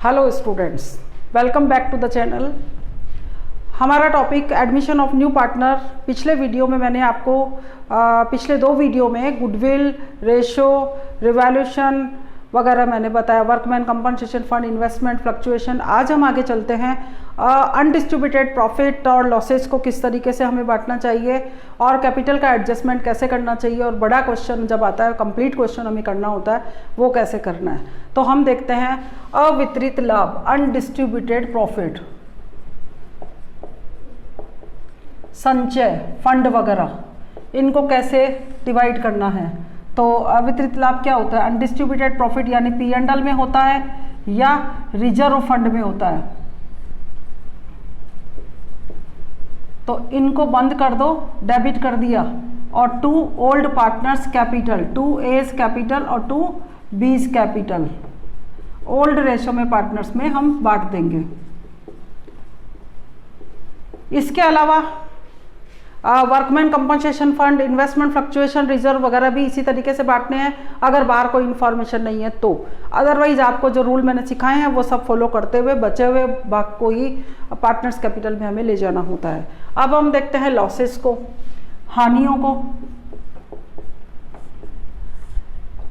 Hello students, welcome back to the channel. हमारा topic admission of new partner. पिछले video में मैंने आपको पिछले दो वीडियो में गुडविल रेशो, रिवैल्यूएशन वगैरह मैंने बताया, workman compensation fund, investment fluctuation. आज हम आगे चलते हैं अनडिस्ट्रीब्यूटेड प्रॉफिट और लॉसेस को किस तरीके से हमें बांटना चाहिए और कैपिटल का एडजस्टमेंट कैसे करना चाहिए, और बड़ा क्वेश्चन जब आता है, कंप्लीट क्वेश्चन हमें करना होता है, वो कैसे करना है। तो हम देखते हैं अवितरित लाभ, अनडिस्ट्रीब्यूटेड प्रॉफिट, संचय, फंड वगैरह, इनको कैसे डिवाइड करना है। तो अवितरित लाभ क्या होता है? अनडिस्ट्रीब्यूटेड प्रॉफिट यानी P&L में होता है या रिजर्व फंड में होता है। तो इनको बंद कर दो, डेबिट कर दिया, और to old partners capital, 2A's capital और 2B's कैपिटल, ओल्ड रेशो में पार्टनर्स में हम बांट देंगे। इसके अलावा workman compensation fund, investment fluctuation reserve वगैरह भी इसी तरीके से बांटने हैं, अगर बाहर कोई इन्फॉर्मेशन नहीं है तो। अदरवाइज आपको जो रूल मैंने सिखाए हैं वो सब फॉलो करते हुए बचे हुए भाग को ही पार्टनर्स कैपिटल में हमें ले जाना होता है। अब हम देखते हैं लॉसेस को, हानियों को।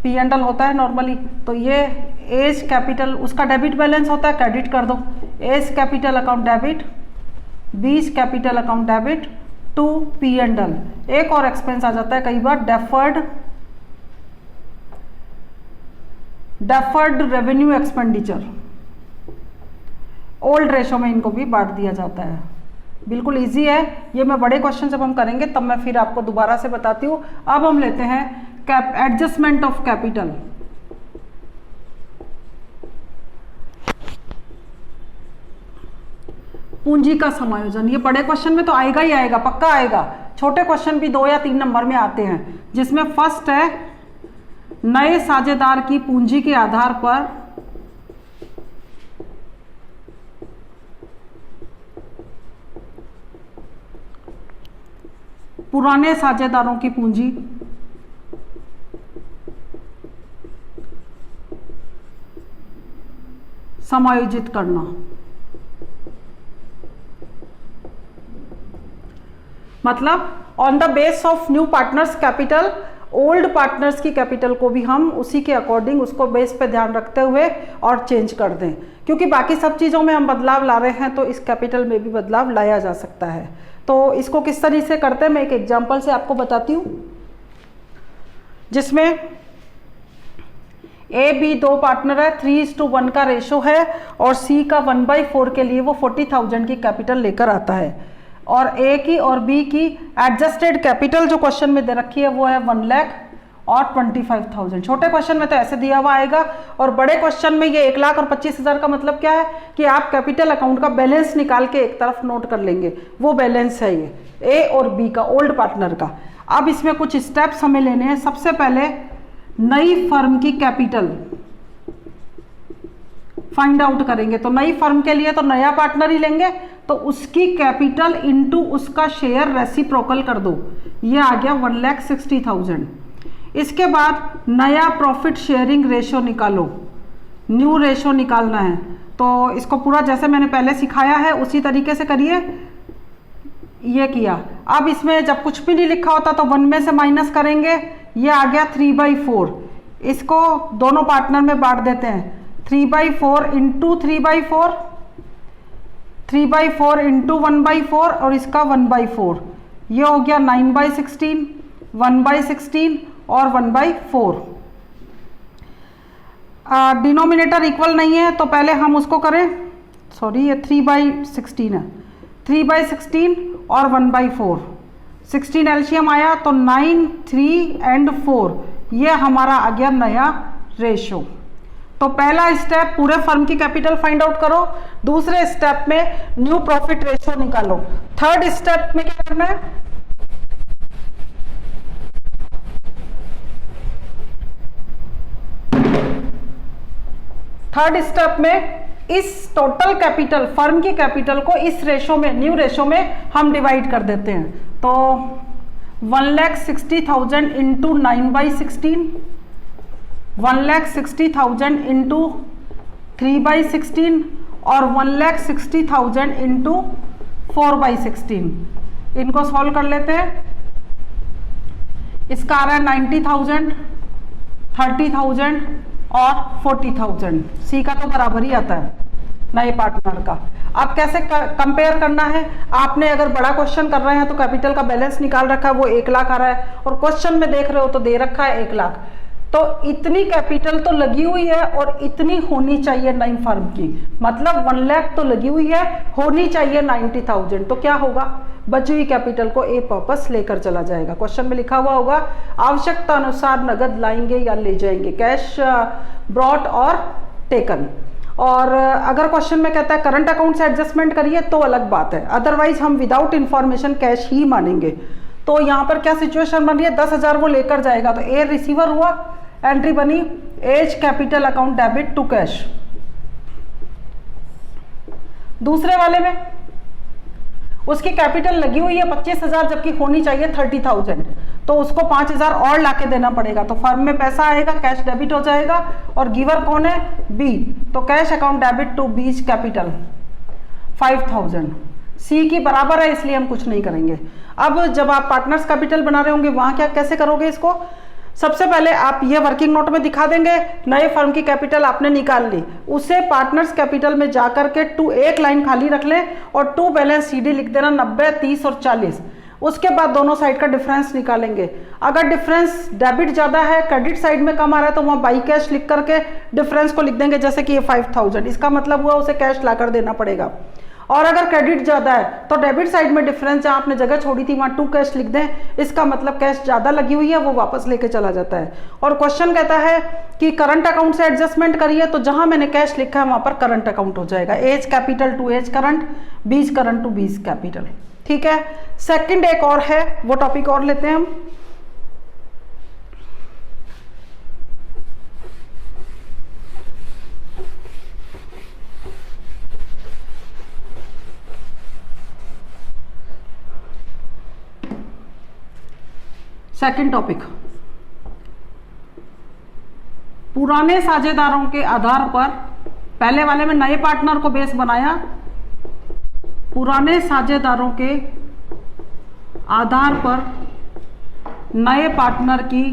P&L होता है नॉर्मली, तो ये एज कैपिटल, उसका डेबिट बैलेंस होता है, क्रेडिट कर दो। A's capital account debit, B's capital account debit to P&L। एक और एक्सपेंस आ जाता है कई बार, deferred revenue expenditure, old ratio में इनको भी बांट दिया जाता है। बिल्कुल इजी है ये, मैं बड़े क्वेश्चन जब हम करेंगे तब मैं फिर आपको दोबारा से बताती हूँ। अब हम लेते हैं एडजस्टमेंट ऑफ कैपिटल। पूंजी का समायोजन, ये बड़े क्वेश्चन में तो आएगा ही आएगा, पक्का आएगा। छोटे क्वेश्चन भी 2 या 3 नंबर में आते हैं, जिसमें फर्स्ट है नए साझेदार की पूंजी के आधार पर पुराने साझेदारों की पूंजी समायोजित करना। मतलब on the base of new partners capital, old partners की कैपिटल को भी हम उसी के अकॉर्डिंग, उसको बेस पे ध्यान रखते हुए और चेंज कर दें, क्योंकि बाकी सब चीज़ों में हम बदलाव ला रहे हैं तो इस कैपिटल में भी बदलाव लाया जा सकता है। तो इसको किस तरीके से करते हैं मैं एक एग्जांपल से आपको बताती हूँ, जिसमें A, B 2 पार्टनर है, 3:1 का रेशो है, और C का 1/4 के लिए वो 40,000 की कैपिटल लेकर आता है, और A की और B की एडजस्टेड कैपिटल जो क्वेश्चन में दे रखी है वो है 1 लाख और 25,000। छोटे क्वेश्चन में तो ऐसे दिया हुआ आएगा, और बड़े क्वेश्चन में ये 1,25,000 का मतलब क्या है कि आप कैपिटल अकाउंट का बैलेंस निकाल के एक तरफ नोट कर लेंगे, वो बैलेंस है ये A और B का, ओल्ड पार्टनर का। अब इसमें कुछ स्टेप्स हमें लेने हैं। सबसे पहले नई फर्म की कैपिटल फाइंड आउट करेंगे। तो नई फर्म के लिए तो नया पार्टनर ही लेंगे, तो उसकी कैपिटल इनटू उसका शेयर रेसिप्रोकल कर दो, ये आ गया 1,60,000। इसके बाद नया प्रॉफिट शेयरिंग रेशो निकालो, न्यू रेशो निकालना है। तो इसको पूरा जैसे मैंने पहले सिखाया है उसी तरीके से करिए। ये किया। अब इसमें जब कुछ भी नहीं लिखा होता तो 1 में से माइनस करेंगे, ये आ गया 3/4। इसको दोनों पार्टनर में बांट देते हैं, 3/4 इंटू 3/4, 3/4 इंटू 1/4, और इसका 1/4, ये हो गया 9/16, 1/16 और 1/4। डिनोमिनेटर इक्वल नहीं है तो पहले हम उसको करें, सॉरी ये 3/16 है, 3/16 और 1/4, 16 एलसीएम आया तो 9, 3 एंड 4, ये हमारा आ गया नया रेशो। तो पहला स्टेप पूरे फर्म की कैपिटल फाइंड आउट करो, दूसरे स्टेप में न्यू प्रॉफिट रेशो निकालो, थर्ड स्टेप में क्या करना है, थर्ड स्टेप में इस टोटल कैपिटल, फर्म की कैपिटल को इस रेशो में, न्यू रेशो में हम डिवाइड कर देते हैं। तो 1,60,000 इंटू 9/16, 1,60,000 इंटू 3/16 और 1,60,000 इंटू 4/16। इनको सॉल्व कर लेते हैं। इसका आ रहा है 90,000, 30,000 और 40,000। सी का तो बराबर ही आता है नए पार्टनर का। अब कैसे कंपेयर करना है, आपने अगर बड़ा क्वेश्चन कर रहे हैं तो कैपिटल का बैलेंस निकाल रखा है, वो 1 लाख आ रहा है, और क्वेश्चन में देख रहे हो तो दे रखा है 1 लाख। तो इतनी कैपिटल तो लगी हुई है और इतनी होनी चाहिए नई फर्म की, मतलब 1 लाख तो लगी हुई है, होनी चाहिए 90,000। तो क्या होगा, बची हुई कैपिटल को ए पर्पस लेकर चला जाएगा। क्वेश्चन में लिखा हुआ होगा आवश्यकता अनुसार नगद लाएंगे या ले जाएंगे, कैश ब्रॉट और टेकन। और अगर क्वेश्चन में कहता है करंट अकाउंट से एडजस्टमेंट करिए तो अलग बात है, अदरवाइज हम विदाउट इंफॉर्मेशन कैश ही मानेंगे। तो यहाँ पर क्या सिचुएशन बन रही है, 10,000 वो लेकर जाएगा, तो ए रिसीवर हुआ, एंट्री बनी A's capital account debit to cash. दूसरे वाले में उसकी कैपिटल लगी हुई है 25,000 जबकि होनी चाहिए 30,000, तो उसको 5,000 और लाके देना पड़ेगा, तो फर्म में पैसा आएगा, कैश डेबिट हो जाएगा, और गिवर कौन है, बी, तो cash account debit to B's capital 5,000। C की बराबर है इसलिए हम कुछ नहीं करेंगे। अब जब आप पार्टनर्स कैपिटल बना रहे होंगे वहां क्या कैसे करोगे इसको, सबसे पहले आप ये वर्किंग नोट में दिखा देंगे, नए फर्म की कैपिटल आपने निकाल ली, उसे पार्टनर्स कैपिटल में जाकर के टू एक लाइन खाली रख लें और टू बैलेंस सीडी लिख देना 90, 30 और 40। उसके बाद दोनों साइड का डिफरेंस निकालेंगे। अगर डिफरेंस डेबिट ज़्यादा है, क्रेडिट साइड में कम आ रहा है, तो वहाँ बाई कैश लिख करके डिफरेंस को लिख देंगे, जैसे कि ये 5,000, इसका मतलब हुआ उसे कैश ला कर देना पड़ेगा। और अगर क्रेडिट ज़्यादा है तो डेबिट साइड में डिफरेंस जहाँ आपने जगह छोड़ी थी वहाँ टू कैश लिख दें, इसका मतलब कैश ज़्यादा लगी हुई है वो वापस लेके चला जाता है। और क्वेश्चन कहता है कि करंट अकाउंट से एडजस्टमेंट करिए, तो जहाँ मैंने कैश लिखा है वहाँ पर करंट अकाउंट हो जाएगा, A's capital to A's current, B's current to B's capital. ठीक है, सेकंड एक और है, वो टॉपिक और लेते हैं हम। सेकंड टॉपिक, पुराने साझेदारों के आधार पर, पहले वाले में नए पार्टनर को बेस बनाया, पुराने साझेदारों के आधार पर नए पार्टनर की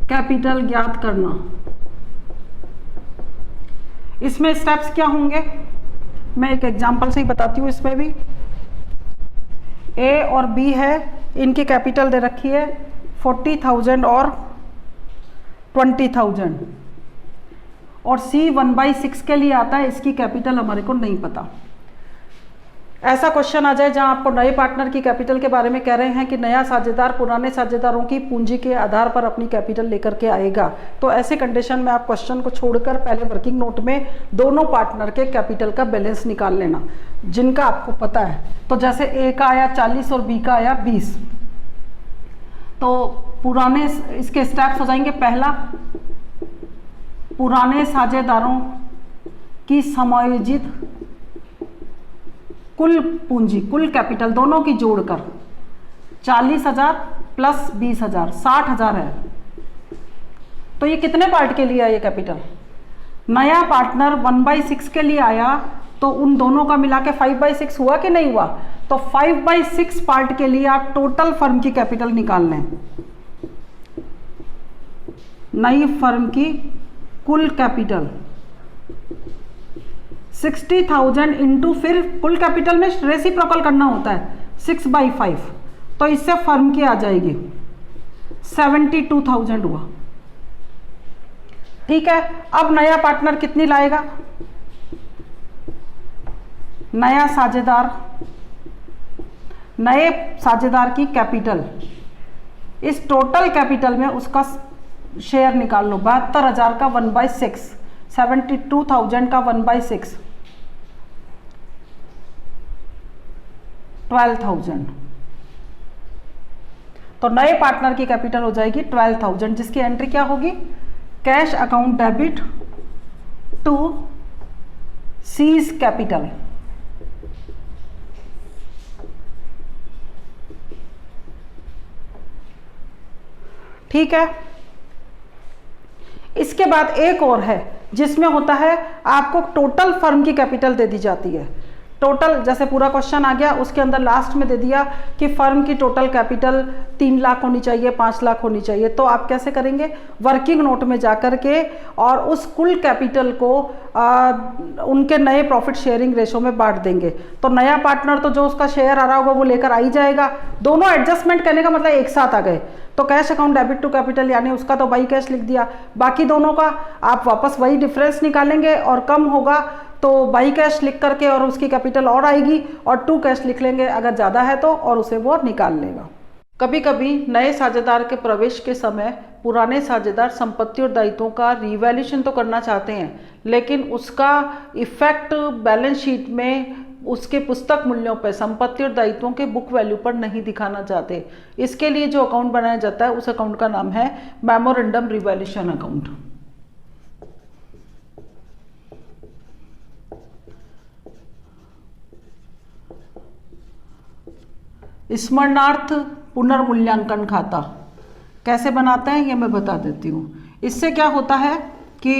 कैपिटल ज्ञात करना। इसमें स्टेप्स क्या होंगे, मैं एक एग्जांपल से ही बताती हूँ। इसमें भी ए और बी है, इनकी कैपिटल दे रखी है 40,000 और 20,000, और सी 1/6 के लिए आता है, इसकी कैपिटल हमारे को नहीं पता। ऐसा क्वेश्चन आ जाए जहां आपको नए पार्टनर की कैपिटल के बारे में कह रहे हैं कि नया साझेदार पुराने साझेदारों की पूंजी के आधार पर अपनी कैपिटल लेकर के आएगा, तो ऐसे कंडीशन में आप क्वेश्चन को छोड़कर पहले वर्किंग नोट में दोनों पार्टनर के कैपिटल का बैलेंस निकाल लेना जिनका आपको पता है। तो जैसे ए का आया 40 और बी का आया 20, तो पुराने इसके स्टेप्स हो जाएंगे। पहला, पुराने साझेदारों की समायोजित कुल पूंजी, कुल कैपिटल दोनों की जोड़कर 40,000 प्लस 20,000 60,000 है। तो ये कितने पार्ट के लिए है ये कैपिटल, नया पार्टनर 1/6 के लिए आया, तो उन दोनों का मिला के 5/6 हुआ कि नहीं हुआ, तो 5/6 पार्ट के लिए आप टोटल फर्म की कैपिटल निकाल लें। नई फर्म की कुल कैपिटल 60,000 इंटू, फिर कुल कैपिटल में रेसिप्रोकल करना होता है 6/5, तो इससे फर्म की आ जाएगी 72,000 हुआ। ठीक है, अब नया पार्टनर कितनी लाएगा, नया साझेदार, नए साझेदार की कैपिटल, इस टोटल कैपिटल में उसका शेयर निकाल लो, 72,000 का 1/6, 72,000 का 1/6, 12,000। तो नए पार्टनर की कैपिटल हो जाएगी 12,000, जिसकी एंट्री क्या होगी, cash account debit to C's capital. ठीक है। इसके बाद एक और है जिसमें होता है आपको टोटल फर्म की कैपिटल दे दी जाती है। टोटल जैसे पूरा क्वेश्चन आ गया, उसके अंदर लास्ट में दे दिया कि फर्म की टोटल कैपिटल 3 लाख होनी चाहिए, 5 लाख होनी चाहिए। तो आप कैसे करेंगे, वर्किंग नोट में जाकर के और उस कुल कैपिटल को उनके नए प्रॉफिट शेयरिंग रेशो में बांट देंगे। तो नया पार्टनर तो जो उसका शेयर आ रहा होगा वो लेकर आ ही जाएगा। दोनों एडजस्टमेंट करने का मतलब एक साथ आ गए। तो cash account debit to capital, यानी उसका तो बाई कैश लिख दिया, बाकी दोनों का आप वापस वही डिफरेंस निकालेंगे और कम होगा तो बाई कैश लिख करके और उसकी कैपिटल और आएगी और टू कैश लिख लेंगे अगर ज़्यादा है तो, और उसे वो निकाल लेगा। कभी कभी नए साझेदार के प्रवेश के समय पुराने साझेदार संपत्ति और दायित्वों का रिवैल्यूएशन तो करना चाहते हैं, लेकिन उसका इफेक्ट बैलेंस शीट में उसके पुस्तक मूल्यों पर, संपत्ति और दायित्वों के बुक वैल्यू पर नहीं दिखाना चाहते। इसके लिए जो अकाउंट बनाया जाता है उस अकाउंट का नाम है मेमोरेंडम रिवैल्यूएशन अकाउंट। स्मरणार्थ पुनर्मूल्यांकन खाता कैसे बनाते हैं ये मैं बता देती हूँ। इससे क्या होता है कि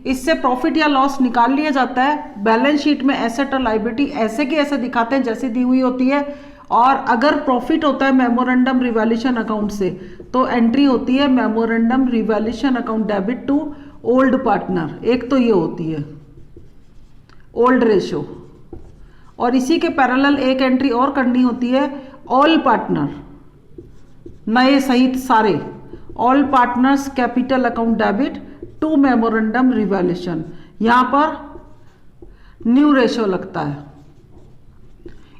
इससे प्रॉफिट या लॉस निकाल लिया जाता है। बैलेंस शीट में एसेट और लायबिलिटी ऐसे की ऐसे दिखाते हैं जैसी दी हुई होती है, और अगर प्रॉफिट होता है मेमोरेंडम रिवैल्यूएशन अकाउंट से तो एंट्री होती है memorandum revaluation account debit to old partner. एक तो ये होती है ओल्ड रेशो, और इसी के पैरेलल एक एंट्री और करनी होती है ऑल पार्टनर, नए सहित सारे, all partners capital account debit to memorandum revaluation. यहां पर न्यू रेशो लगता है।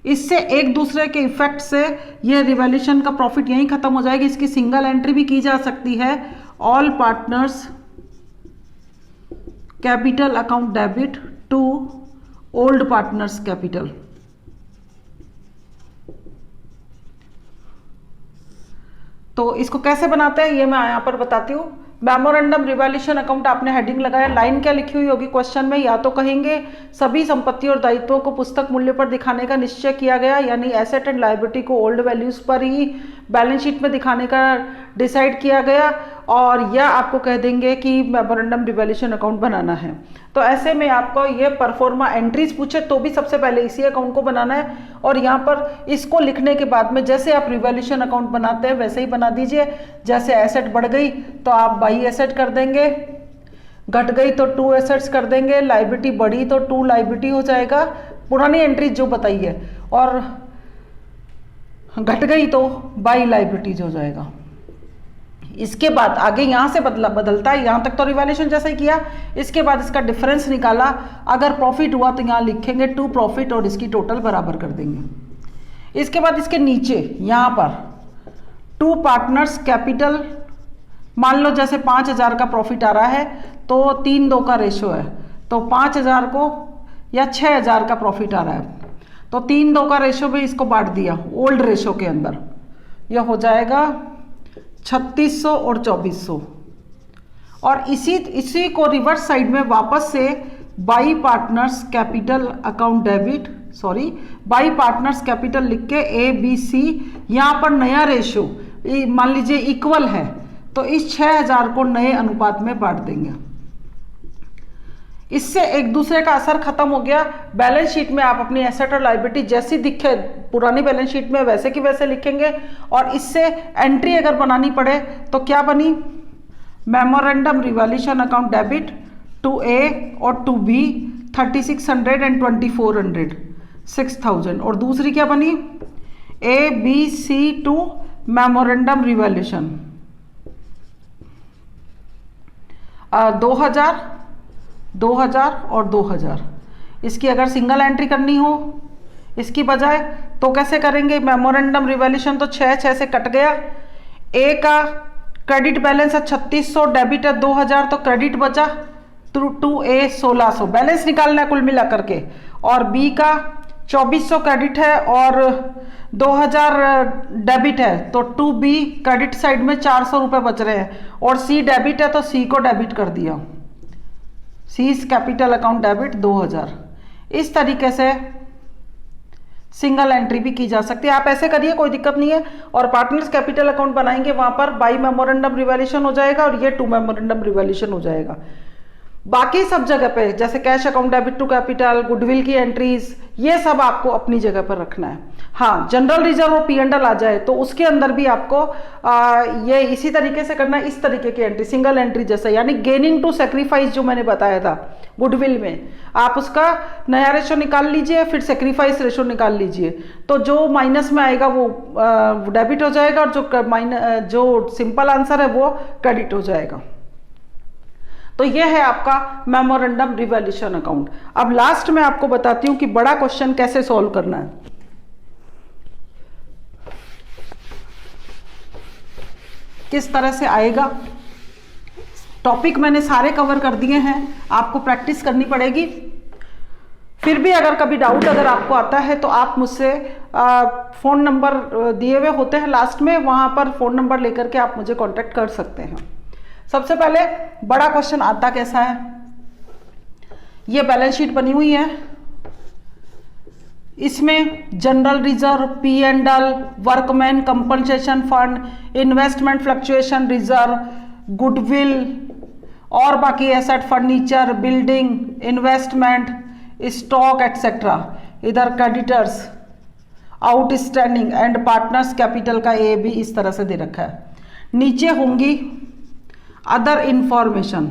इससे एक दूसरे के इफेक्ट से ये रिवैल्यूएशन का प्रॉफिट यहीं खत्म हो जाएगी। इसकी सिंगल एंट्री भी की जा सकती है, all partners capital account debit to old partners capital. तो इसको कैसे बनाते हैं ये मैं यहाँ पर बताती हूँ। मेमोरेंडम रिवैल्यूएशन अकाउंट आपने हेडिंग लगाया, लाइन क्या लिखी हुई होगी क्वेश्चन में, या तो कहेंगे सभी संपत्ति और दायित्वों को पुस्तक मूल्य पर दिखाने का निश्चय किया गया, यानी एसेट एंड लायबिलिटी को ओल्ड वैल्यूज पर ही बैलेंस शीट में दिखाने का डिसाइड किया गया, और या आपको कह देंगे कि मेमोरेंडम रिवैल्यूएशन अकाउंट बनाना है। तो ऐसे में आपको ये परफॉर्मा एंट्रीज पूछे तो भी सबसे पहले इसी अकाउंट को बनाना है, और यहाँ पर इसको लिखने के बाद में जैसे आप रिवैल्यूएशन अकाउंट बनाते हैं वैसे ही बना दीजिए। जैसे एसेट बढ़ गई तो आप बाई एसेट कर देंगे, घट गई तो टू एसेट्स कर देंगे, लायबिलिटी बढ़ी तो टू लायबिलिटी हो जाएगा, पुरानी एंट्रीज जो बताई है, और घट गई तो बाई लायबिलिटीज हो जाएगा। इसके बाद आगे यहाँ से बदलता है, यहाँ तक तो रिवैल्यूएशन जैसा ही किया, इसके बाद इसका डिफरेंस निकाला, अगर प्रॉफिट हुआ तो यहाँ लिखेंगे टू प्रॉफिट और इसकी टोटल बराबर कर देंगे। इसके बाद इसके नीचे यहाँ पर टू पार्टनर्स कैपिटल, मान लो जैसे 5,000 का प्रॉफिट आ रहा है तो 3:2 का रेशो है, तो 5,000 को या 6,000 का प्रॉफिट आ रहा है तो 3:2 का रेशो भी इसको बांट दिया ओल्ड रेशो के अंदर, यह हो जाएगा 3600 और 2400। और इसी को रिवर्स साइड में वापस से by partners capital account debit, by partners capital लिख के ABC, यहाँ पर नया रेशो मान लीजिए इक्वल है तो इस 6,000 को नए अनुपात में बांट देंगे। इससे एक दूसरे का असर खत्म हो गया। बैलेंस शीट में आप अपनी एसेट और लायबिलिटी जैसी दिखे पुरानी बैलेंस शीट में वैसे की वैसे लिखेंगे, और इससे एंट्री अगर बनानी पड़े तो क्या बनी, memorandum revaluation account debit to A और टू B 3600 एंड 2400 6000, और दूसरी क्या बनी ABC टू मेमोरेंडम रिवैल्यूएशन 2000 और 2000। इसकी अगर सिंगल एंट्री करनी हो इसकी बजाय तो कैसे करेंगे, मेमोरेंडम रिवैल्यूएशन तो 6 से कट गया, ए का क्रेडिट बैलेंस है 3600, डेबिट है 2000, तो क्रेडिट बचा टू A 1600, बैलेंस निकालना है कुल मिला करके, और बी का 2400 क्रेडिट है और 2000 डेबिट है तो टू B क्रेडिट साइड में 400 रुपये बच रहे हैं, और C डेबिट है तो C को डेबिट कर दिया, C कैपिटल अकाउंट डेबिट 2000। इस तरीके से सिंगल एंट्री भी की जा सकती है। आप ऐसे करिए, कोई दिक्कत नहीं है। और पार्टनर्स कैपिटल अकाउंट बनाएंगे, वहां पर बाई मेमोरेंडम रिवैल्यूएशन हो जाएगा और ये टू मेमोरेंडम रिवैल्यूएशन हो जाएगा। बाकी सब जगह पे जैसे cash account, debit to capital, goodwill की एंट्रीज, ये सब आपको अपनी जगह पर रखना है। हाँ, जनरल रिजर्व और P&L आ जाए तो उसके अंदर भी आपको ये इसी तरीके से करना है, इस तरीके की एंट्री, सिंगल एंट्री जैसा, यानी गेनिंग टू सेक्रीफाइस जो मैंने बताया था गुडविल में, आप उसका नया रेशो निकाल लीजिए, फिर सेक्रीफाइस रेशो निकाल लीजिए, तो जो माइनस में आएगा वो डेबिट हो जाएगा और जो सिंपल आंसर है वो क्रेडिट हो जाएगा। तो ये है आपका मेमोरेंडम रिवैल्यूएशन अकाउंट। अब लास्ट में आपको बताती हूं कि बड़ा क्वेश्चन कैसे सॉल्व करना है। किस तरह से आएगा, टॉपिक मैंने सारे कवर कर दिए हैं, आपको प्रैक्टिस करनी पड़ेगी। फिर भी अगर कभी डाउट अगर आपको आता है तो आप मुझसे फ़ोन नंबर दिए हुए होते हैं लास्ट में, वहाँ पर फ़ोन नंबर लेकर के आप मुझे कांटेक्ट कर सकते हैं। सबसे पहले बड़ा क्वेश्चन आता कैसा है, ये बैलेंस शीट बनी हुई है, इसमें general reserve, P&L, workman compensation fund, investment fluctuation reserve, goodwill और बाकी asset, furniture, building, investment, stock etcetera. इधर creditors, outstanding and partners capital का ए भी इस तरह से दे रखा है। नीचे होंगी अदर इंफॉर्मेशन,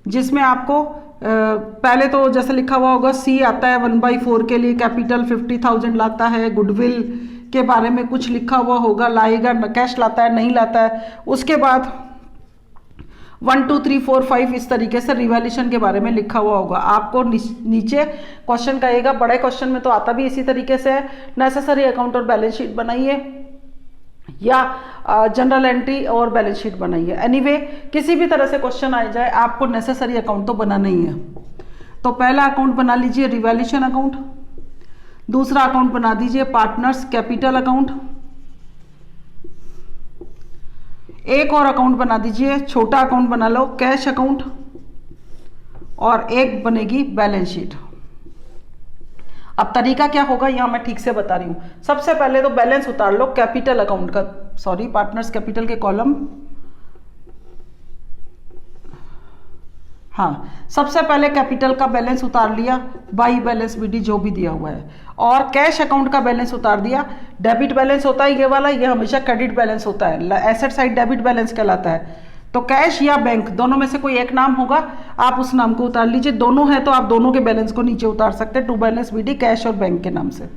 जिसमें आपको पहले तो जैसे लिखा हुआ होगा C आता है 1/4 के लिए, कैपिटल 50,000 लाता है, गुडविल के बारे में कुछ लिखा हुआ होगा, लाएगा, कैश लाता है नहीं लाता है। उसके बाद 1 2 3 4 5 इस तरीके से रिवैल्यूएशन के बारे में लिखा हुआ होगा। आपको नीचे क्वेश्चन कहेगा, बड़े क्वेश्चन में तो आता भी इसी तरीके से है, नेसेसरी अकाउंट और बैलेंस शीट बनाइए या जनरल एंट्री और बैलेंस शीट बनाइए। एनीवे किसी भी तरह से क्वेश्चन आ जाए, आपको नेसेसरी अकाउंट तो बनाना ही है। तो पहला अकाउंट बना लीजिए रिवैल्यूएशन अकाउंट, दूसरा अकाउंट बना दीजिए पार्टनर्स कैपिटल अकाउंट, एक और अकाउंट बना दीजिए, छोटा अकाउंट बना लो कैश अकाउंट, और एक बनेगी बैलेंस शीट। अब तरीका क्या होगा यहाँ मैं ठीक से बता रही हूँ। सबसे पहले तो बैलेंस उतार लो कैपिटल अकाउंट का, सॉरी पार्टनर्स कैपिटल के कॉलम, हाँ सबसे पहले कैपिटल का बैलेंस उतार लिया, बाई बैलेंस BD जो भी दिया हुआ है, और कैश अकाउंट का बैलेंस उतार दिया। डेबिट बैलेंस होता है ये वाला, ये हमेशा क्रेडिट बैलेंस होता है, एसेट साइड डेबिट बैलेंस कहलाता है। तो कैश या बैंक दोनों में से कोई एक नाम होगा, आप उस नाम को उतार लीजिए। दोनों है तो आप दोनों के बैलेंस को नीचे उतार सकते हैं, टू बैलेंस BD कैश और बैंक के नाम से।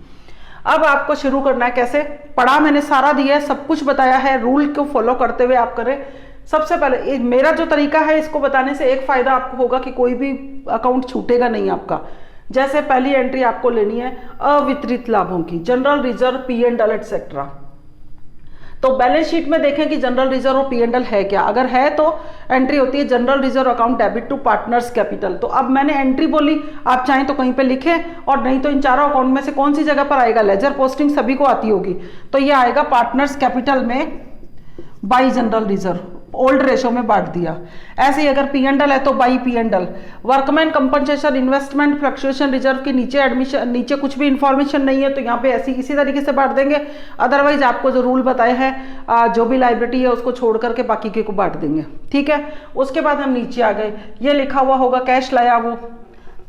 अब आपको शुरू करना है कैसे, पढ़ा मैंने सारा दिया है, सब कुछ बताया है, रूल को फॉलो करते हुए आप करें। सबसे पहले मेरा जो तरीका है इसको बताने से एक फायदा आपको होगा कि कोई भी अकाउंट छूटेगा नहीं आपका। जैसे पहली एंट्री आपको लेनी है अवितरित लाभों की, जनरल रिजर्व, P&L एक्सेट्रा। तो बैलेंस शीट में देखें कि जनरल रिजर्व और P&L है क्या, अगर है तो एंट्री होती है general reserve account debit to partners capital. तो अब मैंने एंट्री बोली, आप चाहें तो कहीं पे लिखें, और नहीं तो इन चारों अकाउंट में से कौन सी जगह पर आएगा, लेजर पोस्टिंग सभी को आती होगी, तो ये आएगा पार्टनर्स कैपिटल में by general reserve, old ratio में बांट दिया। ऐसे ही अगर P&L है तो by P&L। Workman compensation, investment fluctuation reserve के नीचे एडमिशन, नीचे कुछ भी इंफॉर्मेशन नहीं है तो यहाँ पे ऐसी इसी तरीके से बांट देंगे। अदरवाइज आपको जो रूल बताए हैं, जो भी लाइबिलिटी है उसको छोड़ करके बाकी के को बांट देंगे, ठीक है। उसके बाद हम नीचे आ गए, ये लिखा हुआ होगा कैश लाया वो,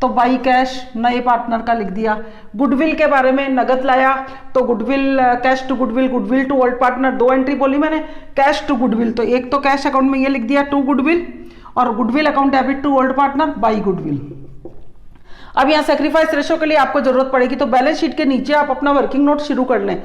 तो बाई कैश नए पार्टनर का लिख दिया। गुडविल के बारे में, नगद लाया तो goodwill, cash to goodwill, goodwill to old partner, दो एंट्री बोली मैंने, कैश टू गुडविल, तो एक तो कैश अकाउंट में ये लिख दिया टू गुडविल, और goodwill account debit to old partner by goodwill. अब यहाँ सेक्रीफाइस रेशो के लिए आपको जरूरत पड़ेगी, तो बैलेंस शीट के नीचे आप अपना वर्किंग नोट शुरू कर लें,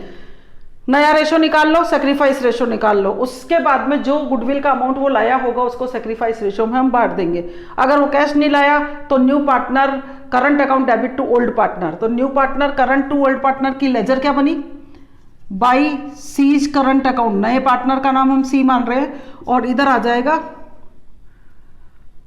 नया रेशो निकाल लो, सेक्रीफाइस रेशो निकाल लो। उसके बाद में जो गुडविल का अमाउंट वो लाया होगा उसको सेक्रीफाइस रेशो में हम बांट देंगे। अगर वो कैश नहीं लाया तो new partner current account debit to old partner, तो new partner current to old partner की लेजर क्या बनी, बाई सीज करंट अकाउंट, नए पार्टनर का नाम हम C मान रहे हैं, और इधर आ जाएगा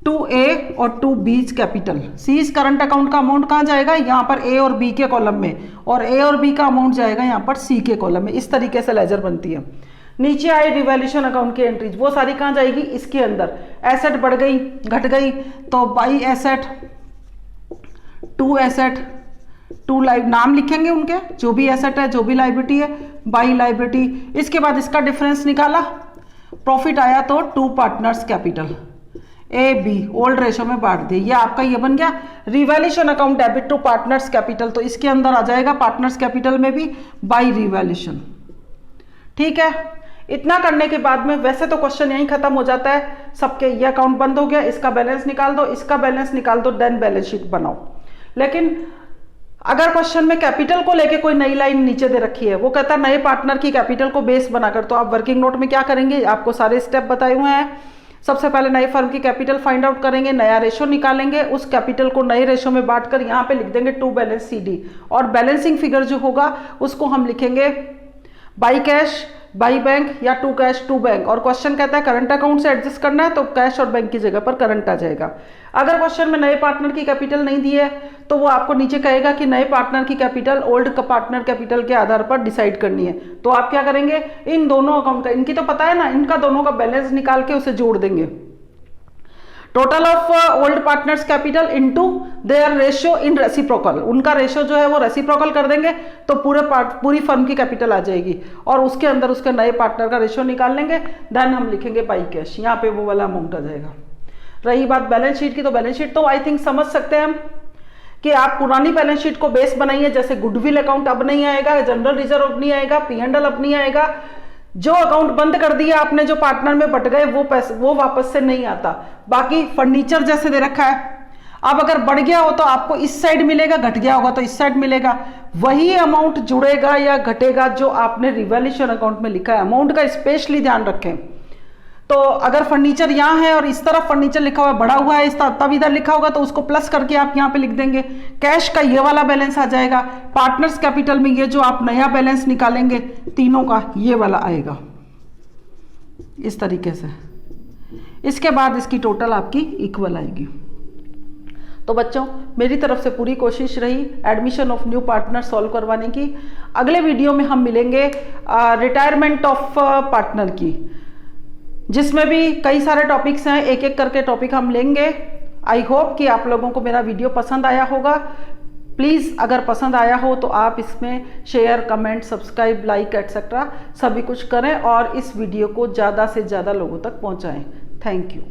2A और 2B capital. C's current account का अमाउंट कहाँ जाएगा, यहाँ पर A और B के कॉलम में, और A और B का अमाउंट जाएगा यहाँ पर C के कॉलम में। इस तरीके से लेजर बनती है। नीचे आए रिवैल्यूएशन अकाउंट की एंट्रीज, वो सारी कहाँ जाएगी, इसके अंदर। एसेट बढ़ गई घट गई तो बाई एसेट, टू एसेट, नाम लिखेंगे उनके, जो भी एसेट है, जो भी लाइबिलिटी है, बाई लाइबिलिटी। इसके बाद इसका डिफरेंस निकाला, प्रॉफिट आया तो 2 partners capital A B old ratio में बांट दिए। ये आपका ये बन गया revaluation account debit to partners capital. तो इसके अंदर आ जाएगा पार्टनर्स कैपिटल में भी बाई रिवैल्यूएशन। ठीक है, इतना करने के बाद में वैसे तो क्वेश्चन यहीं खत्म हो जाता है सबके। ये अकाउंट बंद हो गया, इसका बैलेंस निकाल दो, इसका बैलेंस निकाल दो, देन बैलेंस शीट बनाओ। लेकिन अगर क्वेश्चन में कैपिटल को लेके कोई नई लाइन नीचे दे रखी है, वो कहता है नए पार्टनर की कैपिटल को बेस बनाकर, तो आप वर्किंग नोट में क्या करेंगे, आपको सारे स्टेप बताए हुए हैं। सबसे पहले नए फर्म की कैपिटल फाइंड आउट करेंगे, नया रेशो निकालेंगे, उस कैपिटल को नए रेशो में बांटकर यहाँ पे लिख देंगे टू बैलेंस CD, और बैलेंसिंग फिगर जो होगा उसको हम लिखेंगे बाई कैश बाई बैंक या टू कैश टू बैंक। और क्वेश्चन कहता है करंट अकाउंट से एडजस्ट करना है, तो कैश और बैंक की जगह पर करंट आ जाएगा। अगर क्वेश्चन में नए पार्टनर की कैपिटल नहीं दी है तो वो आपको नीचे कहेगा कि नए पार्टनर की कैपिटल ओल्ड पार्टनर कैपिटल के आधार पर डिसाइड करनी है। तो आप क्या करेंगे, इन दोनों अकाउंट का, इनकी तो पता है ना, इनका दोनों का बैलेंस निकाल के उसे जोड़ देंगे। Total of old partners capital into their ratio in reciprocal, उनका रेशियो जो है वो रेसिप्रोकल कर देंगे तो पूरी फर्म की कैपिटल आ जाएगी, और उसके अंदर उसके नए पार्टनर का रेशियो निकाल लेंगे, देन हम लिखेंगे बाई कैश, यहाँ पे वो वाला अमाउंट आ जाएगा। रही बात बैलेंस शीट की, तो बैलेंस शीट तो आई थिंक समझ सकते हैं हम कि आप पुरानी बैलेंस शीट को बेस बनाइए। जैसे गुडविल अकाउंट अब नहीं आएगा, जनरल रिजर्व अब नहीं आएगा, P&L अब नहीं आएगा, जो अकाउंट बंद कर दिया आपने, जो पार्टनर में बट गए, वो पैसे वो वापस से नहीं आता। बाकी फर्नीचर जैसे दे रखा है, अब अगर बढ़ गया हो तो आपको इस साइड मिलेगा, घट गया होगा तो इस साइड मिलेगा, वही अमाउंट जुड़ेगा या घटेगा जो आपने रिवैल्यूएशन अकाउंट में लिखा है। अमाउंट का स्पेशली ध्यान रखें। तो अगर फर्नीचर यहाँ है और इस तरफ फर्नीचर लिखा हुआ है, बढ़ा हुआ है, तब इधर लिखा होगा तो उसको प्लस करके आप यहाँ पे लिख देंगे। कैश का ये वाला बैलेंस आ जाएगा, पार्टनर्स कैपिटल में ये जो आप नया बैलेंस निकालेंगे तीनों का ये वाला आएगा इस तरीके से। इसके बाद इसकी टोटल आपकी इक्वल आएगी। तो बच्चों, मेरी तरफ से पूरी कोशिश रही admission of new partner solve करवाने की। अगले वीडियो में हम मिलेंगे रिटायरमेंट ऑफ पार्टनर की, जिसमें भी कई सारे टॉपिक्स हैं, एक एक करके टॉपिक हम लेंगे। आई होप कि आप लोगों को मेरा वीडियो पसंद आया होगा। प्लीज़ अगर पसंद आया हो तो आप इसमें share, comment, subscribe, like etcetera सभी कुछ करें और इस वीडियो को ज़्यादा से ज़्यादा लोगों तक पहुंचाएं। Thank you.